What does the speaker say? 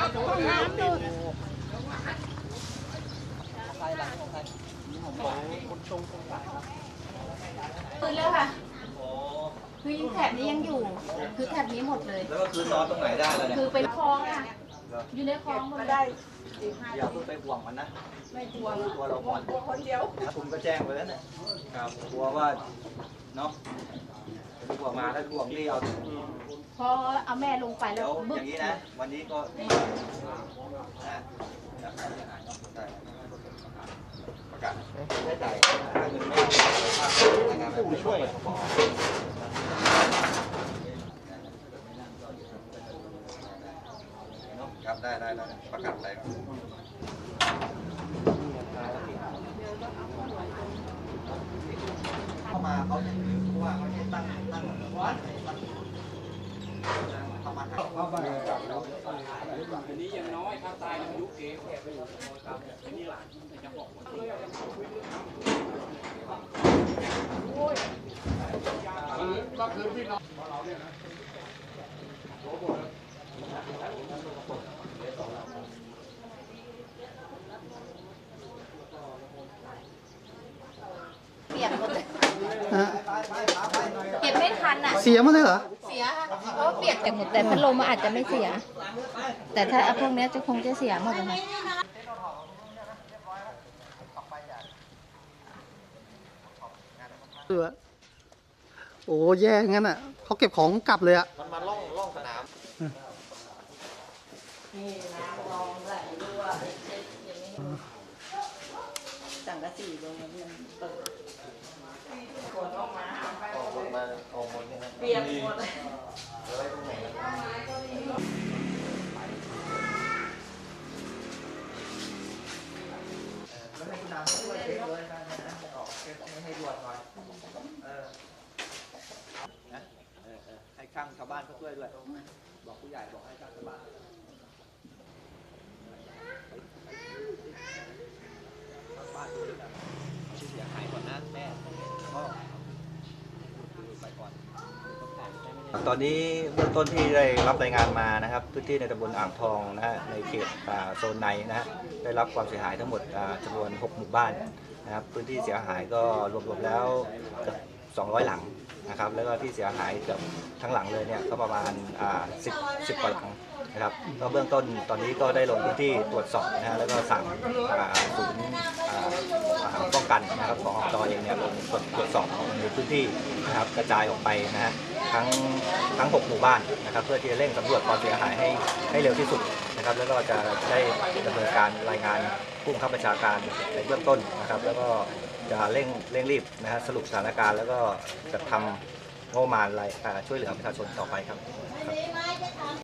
ห้องน้ำดูปืนแล้วค่ะคือแถบนี้ยังอยู่คือแถบนี้หมดเลยแล้วก็คือซ้อนตรงไหนได้แล้วเนี่ยคือเป็นคลองอ่ะอยู่ในคลองหมดได้อย่าเพิ่งไปห่วงมันนะไม่กลัวตัวเราก่อนคนเดียวผมก็แจ้งไปแล้วเนี่ยครับกลัวว่าเนาะกลัวมาถ้ากลัวรีเอาพอเอาแม่ลงไปแล้วอย่างนี้นะวันนี้ก็ประกาศได้จ่ายเงินไม่ผู้ช่วยครับได้ประกาศอะไรเข้ามาเขาจะรู้ว่าเขาจะตั้งวัดเข้ามาเข้ามาอันนี้ยังน้อยภาคใต้อายุเก๋แก่ไปอยู่ตามอันนี้หลานจะบอกก็คือพี่น้องเปียกหมดเลยเก็บไม่ทันอ่ะเสียหมดเลยเหรอเสียเพราะเปียกแต่หมดแต่พัดลมอาจจะไม่เสียแต่ถ้าพวกนี้จะคงจะเสียหมดเลยโอ้แย่งั้นอ่ะเขาเก็บของกลับเลยอ่ะมันมาล่องสนามนี่น้ำรองไหลรั่วสังกะสีตรงนี้มันเปิดฝนออกมาเปียกหมดแล้วให้คุณน้ำช่วยเช็คด้วยนะออกเช็คให้ด่วนหน่อยให้ช่างชาวบ้านเขาช่วยด้วยบอกผู้ใหญ่บอกให้ช่างชาวบ้านบ้านที่เสียหายก่อนนะแม่ก็ไปก่อนตอนนี้เบื้องต้นที่ได้รับรายงานมานะครับพื้นที่ในตำบลอ่างทองนะฮะในเขตโซนในนะฮะได้รับความเสียหายทั้งหมดจำนวน6หมู่บ้านนะครับพื้นที่เสียหายก็รวมๆแล้วเกือบ200หลังนะครับแล้วก็ที่เสียหายเกือบทั้งหลังเลยเนี่ยก็ประมาณ10กว่าหลังนะครับก็เบื้องต้นตอนนี้ก็ได้ลงพื้นที่ตรวจสอบนะฮะแล้วก็สั่งศูนย์ป้องกันนะครับของอบตเองเนี่ยลงตรวจสอบในพื้นที่นะครับกระจายออกไปนะฮะทั้ง6หมู่บ้านนะครับเพื่อที่จะเร่งสำรวจความเสียหายให้เร็วที่สุดนะครับแล้วก็จะได้ดำเนินการรายงานผู้บังคับบัญชาการในเบื้องต้นนะครับแล้วก็จะเร่งรีบนะฮะสรุปสถานการณ์แล้วก็จะทำงบประมาณช่วยเหลือประชาชนต่อไปครับ